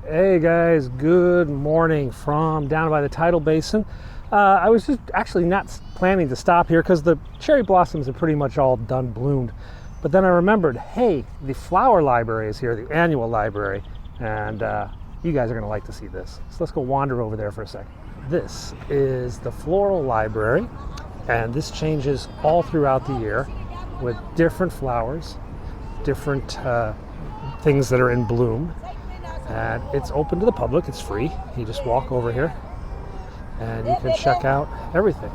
Hey guys, good morning from down by the Tidal Basin. I was just actually not planning to stop here because the cherry blossoms are pretty much all done bloomed. But then I remembered, hey, the flower library is here, the annual library, and you guys are going to like to see this. So let's go wander over there for a second. This is the floral library, and this changes all throughout the year with different flowers, different things that are in bloom. And it's open to the public, it's free. You just walk over here and you can check out everything.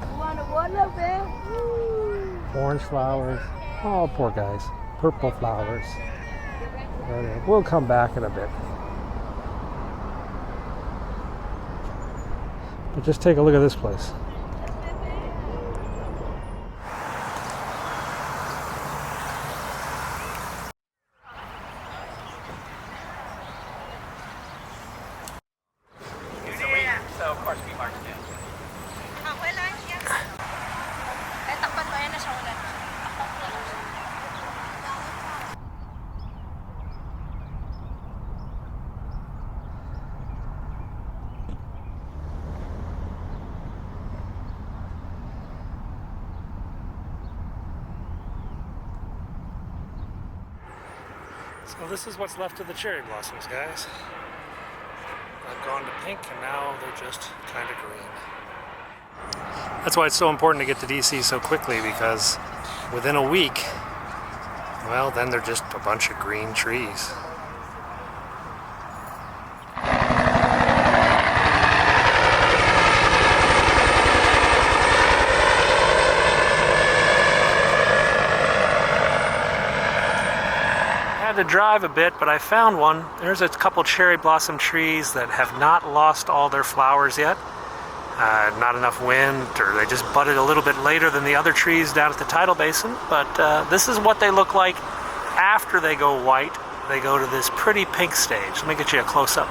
Orange flowers, oh poor guys, purple flowers. We'll come back in a bit. But just take a look at this place. So, of course, we marked it. Okay lang yan. Kahit takpan mo yan na siya ulan. So this is what's left of the cherry blossoms, guys. They've gone to pink and now they're just kind of green. That's why it's so important to get to DC so quickly, because within a week, well, then they're just a bunch of green trees. I had to drive a bit, but I found one. There's a couple cherry blossom trees that have not lost all their flowers yet. Not enough wind, or they just budded a little bit later than the other trees down at the Tidal Basin. But this is what they look like after they go white. They go to this pretty pink stage. Let me get you a close-up.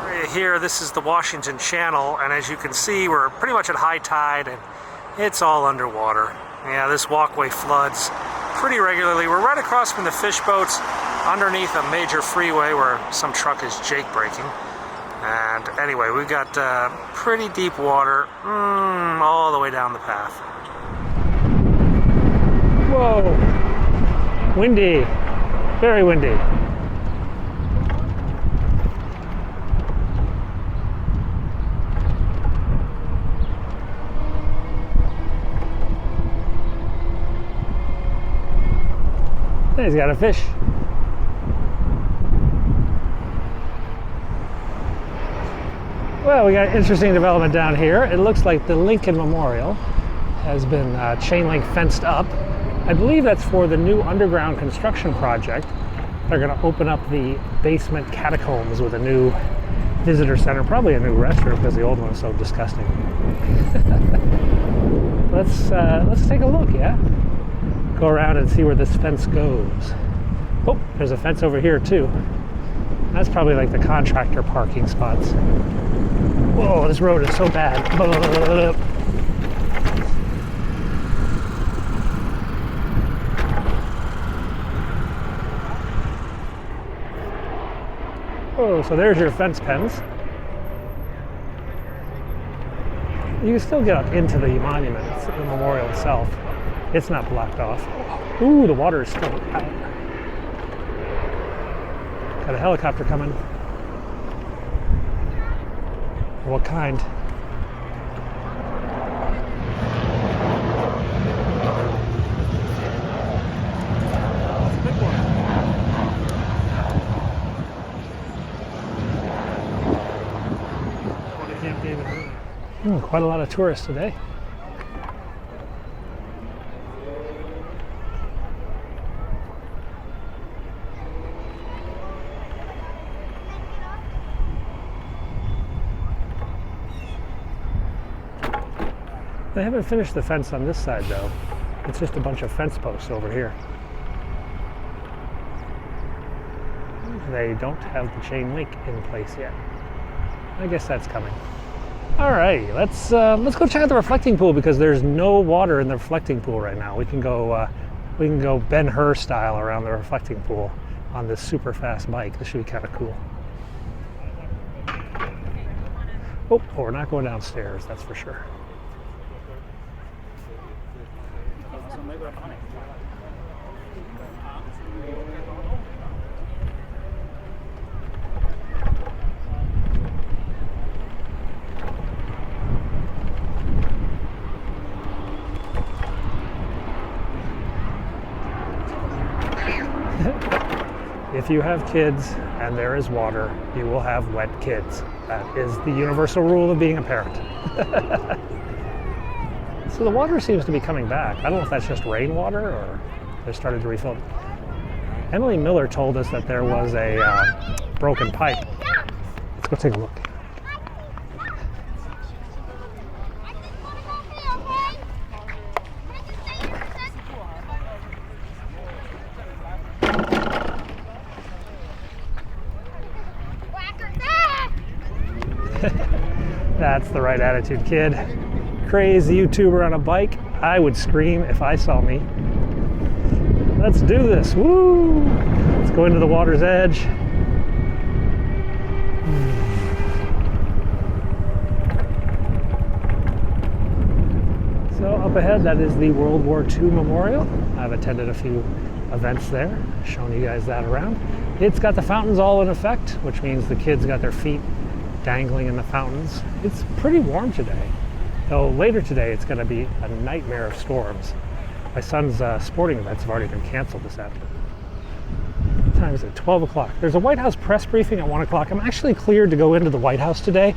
Right here, this is the Washington Channel, and as you can see, we're pretty much at high tide, and it's all underwater. Yeah, this walkway floods pretty regularly. We're right across from the fish boats underneath a major freeway where some truck is jake braking. And anyway, we've got pretty deep water all the way down the path. Whoa! Windy. Very windy. He's got a fish. Well, we got an interesting development down here. It looks like the Lincoln Memorial has been chain link fenced up. I believe that's for the new underground construction project. They're going to open up the basement catacombs with a new visitor center, probably a new restroom because the old one is so disgusting. Let's take a look, yeah? Go around and see where this fence goes. Oh, there's a fence over here too. That's probably like the contractor parking spots. Whoa, this road is so bad. Oh, so there's your fence pens. You can still get up into the monument, the memorial itself. It's not blocked off. Ooh, the water is still out. Got a helicopter coming. What kind? It's a big one. Camp David. Quite a lot of tourists today. They haven't finished the fence on this side though. It's just a bunch of fence posts over here. They don't have the chain link in place yet. I guess that's coming. All right, let's go check out the reflecting pool because there's no water in the reflecting pool right now. We can go Ben-Hur style around the reflecting pool. on this super fast bike. This should be kind of cool. Oh, we're not going downstairs, that's for sure. If you have kids and there is water, you will have wet kids. That is the universal rule of being a parent. So the water seems to be coming back. I don't know if that's just rainwater or they started to refill it. Emily Miller told us that there was a broken pipe. Let's go take a look. That's the right attitude, kid. Crazy YouTuber on a bike. I would scream if I saw me. Let's do this. Woo! Let's go into the water's edge. So up ahead, that is the World War II Memorial. I've attended a few events there, showing you guys that around. It's got the fountains all in effect, which means the kids got their feet dangling in the fountains. It's pretty warm today, though later today it's going to be a nightmare of storms. My son's sporting events have already been canceled this afternoon. What time is it? 12 o'clock. There's a White House press briefing at 1 o'clock. I'm actually cleared to go into the White House today.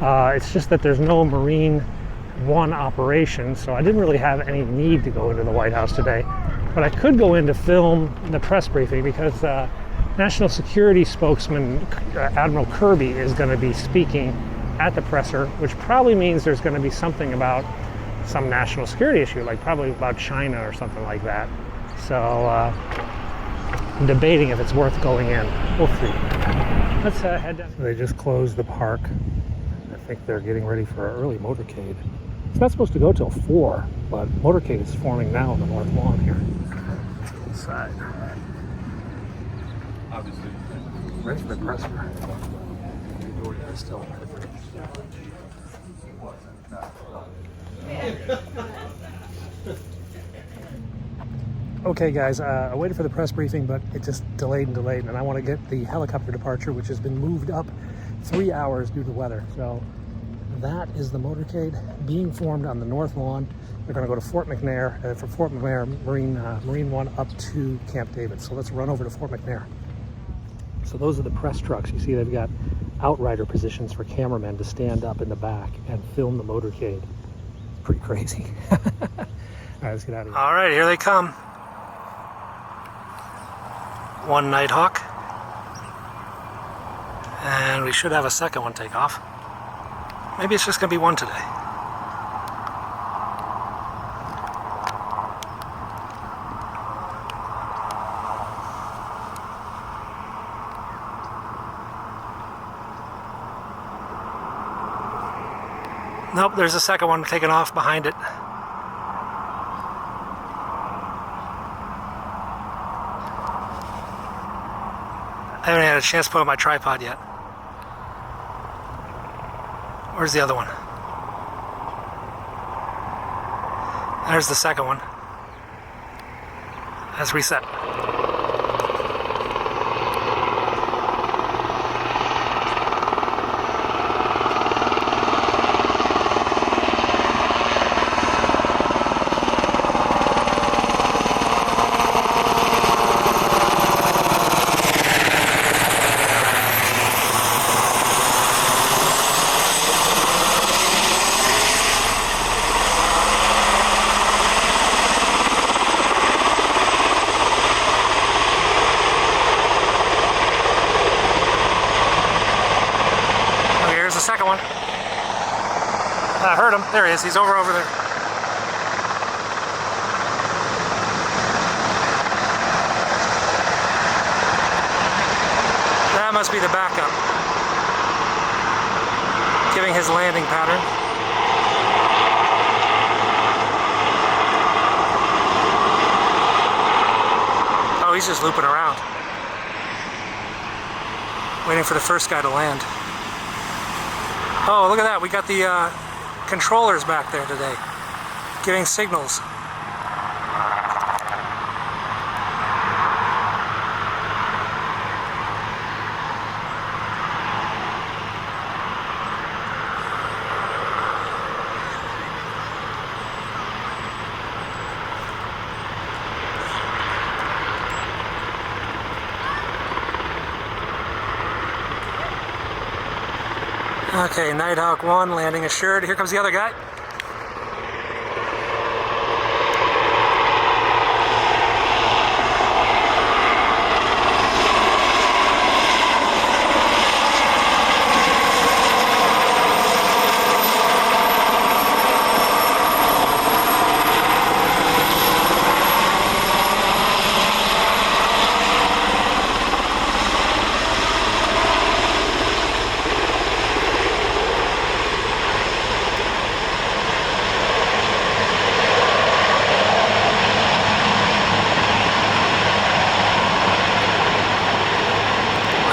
It's just that there's no Marine One operation, so I didn't really have any need to go into the White House today. But I could go in to film the press briefing because National Security Spokesman Admiral Kirby is going to be speaking at the presser, which probably means there's going to be something about some national security issue, like probably about China or something like that. So I'm debating if it's worth going in. We'll see. Let's head down. So they just closed the park. I think they're getting ready for an early motorcade. It's not supposed to go till 4, but motorcade is forming now on the north lawn here. Let's go inside. Obviously. Ready for the presser. Still. Okay guys, I waited for the press briefing, but it just delayed, and I want to get the helicopter departure, which has been moved up 3 hours due to weather. So that is the motorcade being formed on the north lawn. They're going to go to Fort McNair, from Fort McNair, Marine One up to Camp David. So let's run over to Fort McNair. So those are the press trucks. You see they've got outrider positions for cameramen to stand up in the back and film the motorcade. Pretty crazy. All right, let's get out of here. All right, here they come. One Nighthawk. And we should have a second one take off. Maybe it's just going to be one today. Nope, there's a second one taking off behind it. I haven't had a chance to put on my tripod yet. Where's the other one? There's the second one. That's reset. Second one. I heard him. There he is. He's over there. That must be the backup. Giving his landing pattern. Oh, he's just looping around. Waiting for the first guy to land. Oh, look at that. We got the controllers back there today, giving signals. Okay, Nighthawk 1 landing assured. Here comes the other guy.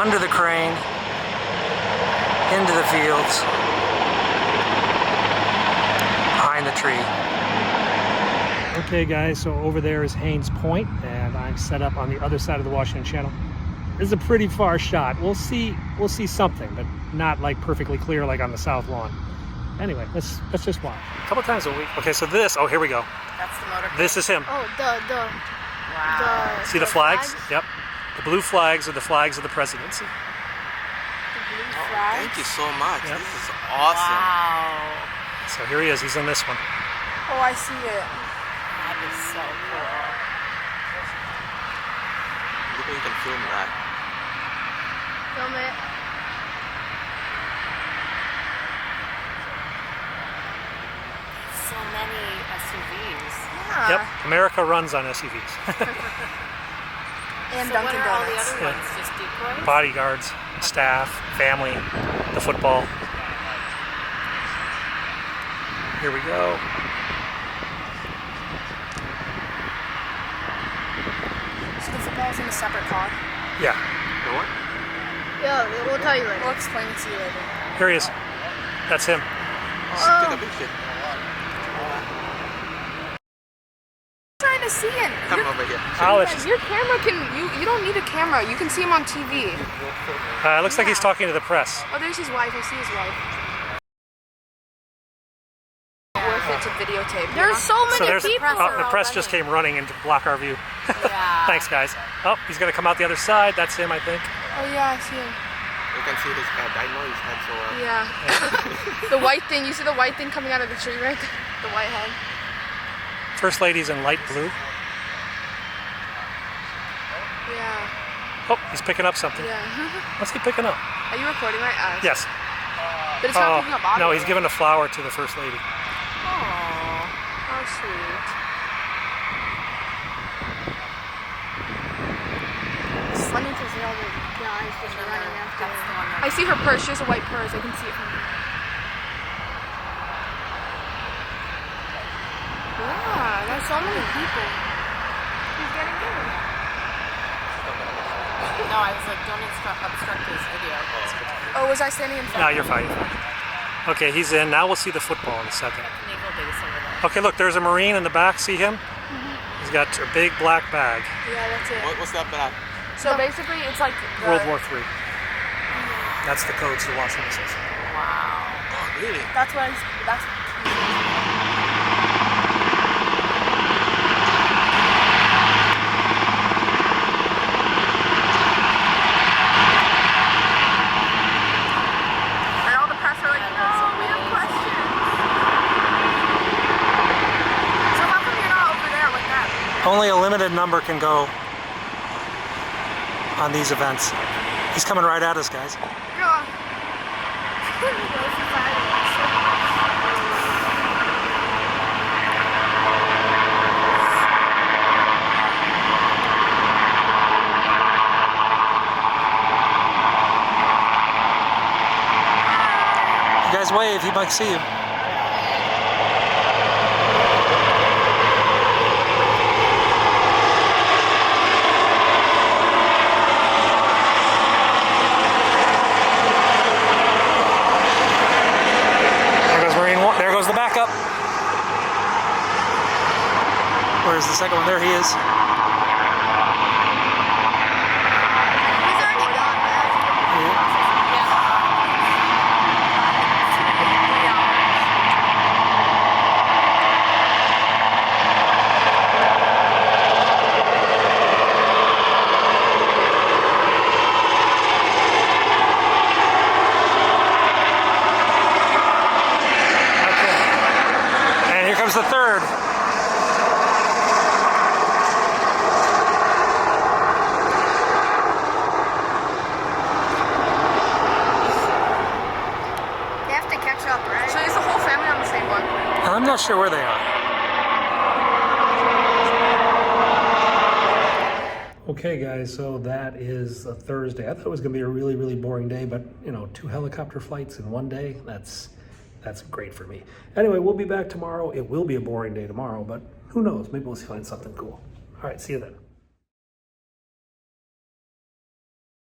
Under the crane, into the fields, behind the tree. Okay guys, so over there is Haynes Point, and I'm set up on the other side of the Washington Channel. This is a pretty far shot. We'll see something, but not like perfectly clear like on the south lawn. Anyway, let's just watch. A couple times a week. Okay, so this, oh, here we go. That's the motor. This is him. Oh, Wow. See the flags? Yep. The blue flags are the flags of the presidency. The blue flags. Thank you so much. Yep. This is awesome. Wow. So here he is. He's in this one. Oh, I see it. That is so cool. Look how you can film that. Film it. So many SUVs. Yeah. Yep. America runs on SUVs. And So Dunkin' what are all the Donuts. other Yeah. ones? Just decoys? Bodyguards, staff, family, the football. Here we go. So the football's in a separate car. Yeah. The what? Yeah, we'll tell you later. We'll explain it to you later. Here he is. That's him. Oh, take a picture. Trying to see it. Come over here. I'll let you- Your camera can. You don't need a camera. You can see him on TV. It looks like he's talking to the press. Oh, there's his wife. I see his wife. Worth it to videotape. There's so many So there's people. the press just came running in to block our view. Yeah. Thanks, guys. Oh, he's gonna come out the other side. That's him, I think. Oh yeah, I see him. You can see his head. I know his head so well. Yeah. The white thing. You see the white thing coming out of the tree, right? The white head. First lady's in light blue. Yeah. Oh, he's picking up something. Yeah. What's he picking up? Are you recording right? Yes. But it's not picking up audio. No, he's giving a flower to the first lady. Aww. How sweet. It's funny to see all the guys just running after That's the one her. that- I see her purse. She has a white purse. I can see it from here. Yeah, there's so many people. He's getting good. No, I was like, don't obstruct his video. Oh, was I standing in front? No, you're fine. Okay, he's in. Now we'll see the football in a second. Naval base over there. Okay, look, there's a Marine in the back. See him? He's got a big black bag. Yeah, that's it. What's that bag? So basically, it's like the, World War III. That's the codes to Washington says. Wow. Oh, really? That's what. That's. And all the press are like, no, we have questions. So how come you're not over there with them? Only a limited number can go on these events. He's coming right at us, guys. Yeah. You guys wave, he might see you. second one. There he is. He's already gone, And here comes the third. They have to catch up, right? So is the whole family on the same one? I'm not sure where they are. Okay guys, so that is a Thursday. I thought it was gonna be a really, really boring day, but you know, 2 helicopter flights in one day, that's great for me. Anyway, we'll be back tomorrow. It will be a boring day tomorrow, but who knows? Maybe we'll find something cool. All right, see you then.